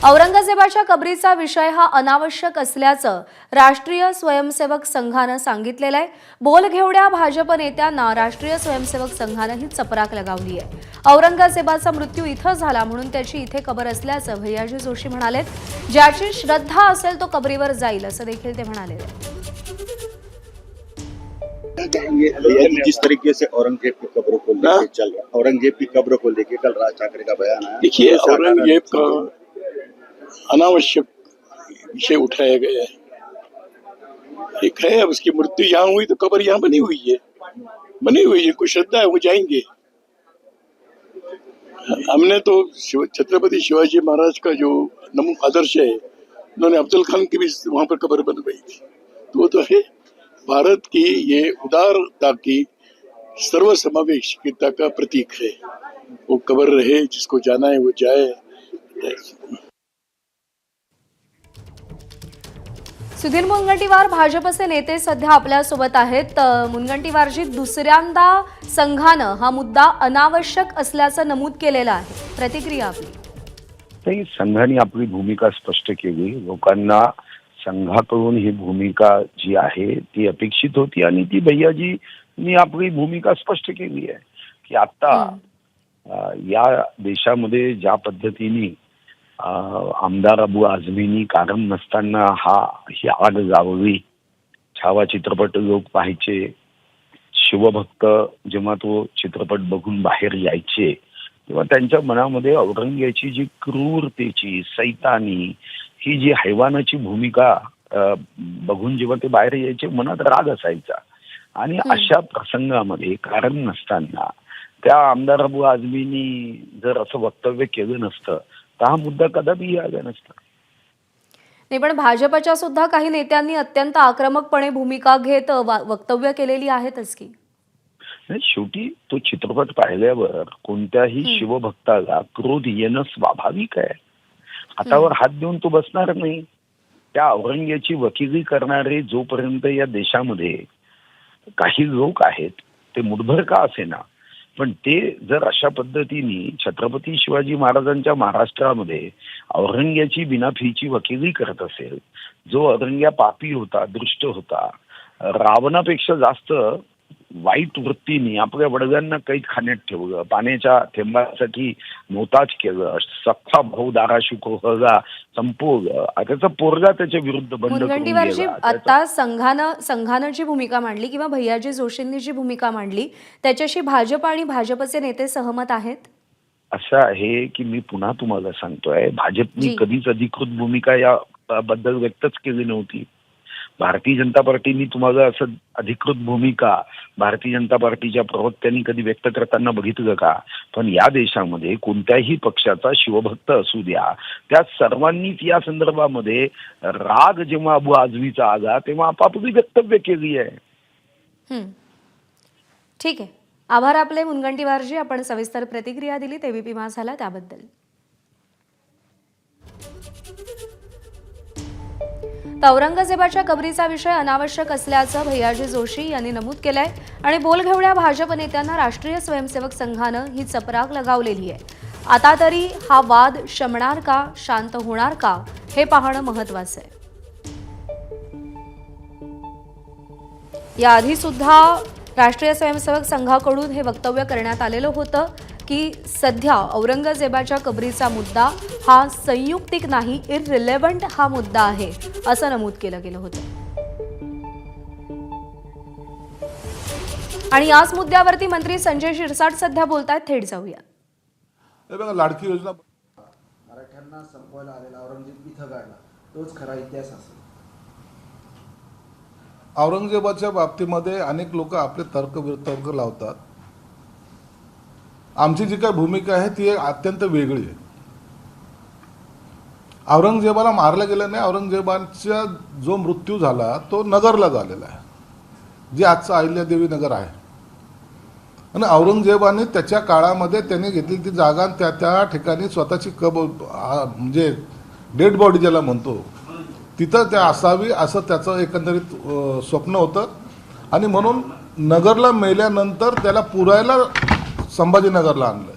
औरंगजेबाच्या कबरीचा विषय हा अनावश्यक असल्याचं राष्ट्रीय स्वयंसेवक संघानं सांगितलेलं आहे। बोलघेवड्या भाजप नेत्यांना राष्ट्रीय स्वयंसेवक संघानं ही चपराक लगावली आहे। औरंगजेबाचा मृत्यू इथं झाला म्हणून त्याची इथे कबर असल्याचं भैयाजी जोशी म्हणाले। ज्याची श्रद्धा असेल तो कबरीवर जाईल असं देखील ते म्हणाले। जिस तरीके से औरंगजेब की कब्र को लेके चल रहा, औरंगजेब की कब्र को लेके कल राज ठाकरे का बयान आया। देखिए, औरंगजेब का अनावश्यक विषय उठाया गया है। एक है, अब उसकी मृत्यु यहाँ हुई तो कब्र यहाँ बनी हुई है, जिनको श्रद्धा है वो जाएंगे। हमने तो छत्रपति शिवाजी महाराज का जो नमूना आदर्श है, उन्होंने अफजल खान की भी वहां पर कब्र बनवाई थी, तो वो तो है भारत की ये उदारता की सर्वसमावेशिकता का प्रतीक है। वो कब्र रहे, जिसको जाना है वो जाए। सुधीर मुनगंटीवार भाजपचे नेते सध्या आपल्यासोबत आहेत। मुनगंटीवारजी, दुसऱ्यांदा संघानं हा मुद्दा अनावश्यक असल्याचं नमूद केलेलं आहे, प्रतिक्रिया आपली? नाही, संघाने आपली भूमिका स्पष्ट केली। लोकांना संघाकडून ही भूमिका जी आहे ती अपेक्षित होती आणि ती भैयाजींनी आपली भूमिका स्पष्ट केली आहे की आता या देशामध्ये ज्या पद्धतीने आमदार अबू आझमींनी कारण नसताना ही आग जाळली, छावा चित्रपट लोक पाहायचे, शिवभक्त जेव्हा तो चित्रपट बघून बाहेर यायचे तेव्हा त्यांच्या मनामध्ये औरंगजेबाची जी क्रूरतेची, सैतानी, ही जी हैवानाची भूमिका बघून जेव्हा ते बाहेर यायचे मनात राग असायचा। आणि अशा प्रसंगामध्ये कारण नसताना त्या आमदार अबू आझमींनी जर असं वक्तव्य केलं नसतं तर हा मुद्दा कदापि आला नसता। नाही, पण भाजपच्या सुद्धा काही नेत्यांनी अत्यंत आक्रमकपणे भूमिका घेत वक्तव्य केलेली आहेतच की। शेवटी तो चित्रपट पाहिल्यावर कोणत्याही शिवभक्ताला क्रोध येणं स्वाभाविक आहे। हातावर हात देऊन तो बसणार नाही। त्या औरंगजेबाची वकिली करणारे जोपर्यंत या देशामध्ये काही लोक आहेत ते मुठभर का असेना, पण ते जर अशा पद्धतीने छत्रपती शिवाजी महाराजांच्या महाराष्ट्रामध्ये औरंगजेबाची बिनाफीची वकिली करत असेल, जो औरंगजेब पापी होता, दुष्ट होता, रावणापेक्षा जास्त वाईट वृत्तीने आपल्या वडिलांना कैद खाण्यात ठेवलं, पाण्याच्या थेंबासाठी मोताज केलं, सख्खा भाऊ दाराशी कोहळला संपवलं, त्याचा पोरगा त्याच्या विरुद्ध बंड करून गेला। आता संघानं जी भूमिका मांडली किंवा भैयाजी जोशींनी जी भूमिका मांडली त्याच्याशी भाजप आणि भाजपचे नेते सहमत आहेत? असं आहे की मी पुन्हा तुम्हाला सांगतोय, भाजपने कधीच अधिकृत भूमिका या बद्दल व्यक्तच केली नव्हती। भारतीय जनता पार्टीने तुम्हाला असं अधिकृत भूमिका भारतीय जनता पार्टीच्या प्रवक्त्यांनी कधी व्यक्त करताना बघितलं का? पण या देशामध्ये कोणत्याही पक्षाचा शिवभक्त असू द्या, त्या सर्वांनीच या संदर्भामध्ये राग जेव्हा अबू आझमीचा आला तेव्हा आपापली वक्तव्य केली आहे। ठीक आहे, आभार आपले मुनगंटीवारजी, आपण सविस्तर प्रतिक्रिया दिली एबीपी माझाला त्याबद्दल। औरंगजेबाच्या कबरीचा विषय अनावश्यक असल्याचं भैयाजी जोशी यांनी नमूद केलंय आणि बोलघेवड्या भाजप नेत्यांना राष्ट्रीय स्वयंसेवक संघानं ही चपराक लगावलेली आहे। आता तरी हा वाद शमणार का, शांत होणार का, हे पाहणं महत्त्वाचं आहे। याआधी सुद्धा राष्ट्रीय स्वयंसेवक संघाकडून हे वक्तव्य करण्यात आलेलं होतं की सध्या औरंगजेबाच्या कबरीचा मुद्दा हा संयुक्तिक नाही, इररिलेव्हंट हा मुद्दा आहे असं नमूद केलं गेलं होतं। आणि याच मुद्द्यावरती मंत्री संजय शिरसाट सध्या बोलतायत, थेट जाऊया। बघा, लाडकी योजना मराठ्यांना संपवायला आलेला औरंगजेब इथं गाडला, तोच खरा इतिहास असेल। औरंगजेबाच्या बाबतीमध्ये अनेक लोक आपले तर्क लावतात। आमची जी काही भूमिका आहे ती अत्यंत वेगळी आहे। औरंगजेबाला मारलं गेलं नाही, औरंगजेबाचा जो मृत्यू झाला तो नगरला झालेला आहे, जे आजचं अहिल्यादेवी नगर आहे। आणि औरंगजेबाने त्याच्या काळामध्ये त्यांनी घेतली ती जागा त्या ठिकाणी स्वतःची म्हणजे डेड बॉडी ज्याला म्हणतो तिथं त्या असावी असं त्याचं एकंदरीत स्वप्न होतं। आणि म्हणून नगरला मेल्यानंतर त्याला पुरायला संभाजीनगरला आणलं।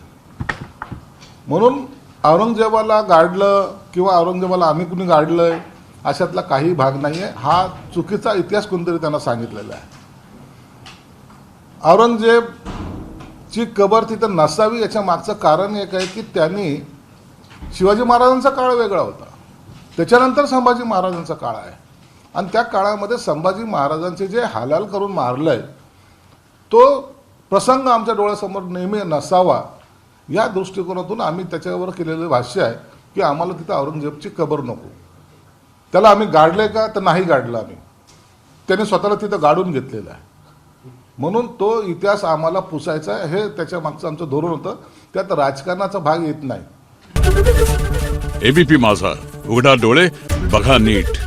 म्हणून औरंगजेबाला गाडलं किंवा औरंगजेबाला आम्ही कुणी गाडलंय अशातला काही भाग नाही आहे. हा चुकीचा इतिहास कोणतरी त्यांना सांगितलेला आहे. औरंगजेबची कबर तिथं नसावी याच्या मागचं कारण एक आहे की त्यांनी शिवाजी महाराजांचा काळ वेगळा होता, त्याच्यानंतर संभाजी महाराजांचा काळ आहे आणि त्या काळामध्ये संभाजी महाराजांचे जे हालाल करून मारलंय तो प्रसंग आमच्या डोळ्यासमोर नेहमी नसावा या दृष्टिकोनातून आम्ही त्याच्यावर केलेलं भाष्य आहे की आम्हाला तिथं औरंगजेबची कबर नको. त्याला आम्ही गाडले का तर नाही गाडलं आम्ही, त्याने स्वतःला तिथं गाडून घेतलेलं आहे. म्हणून तो इतिहास आम्हाला पुसायचा आहे, हे त्याच्या मागचं आमचं धोरण होतं. त्यात राजकारणाचा भाग येत नाही. एबीपी माझा, उघडा डोळे बघा नीट.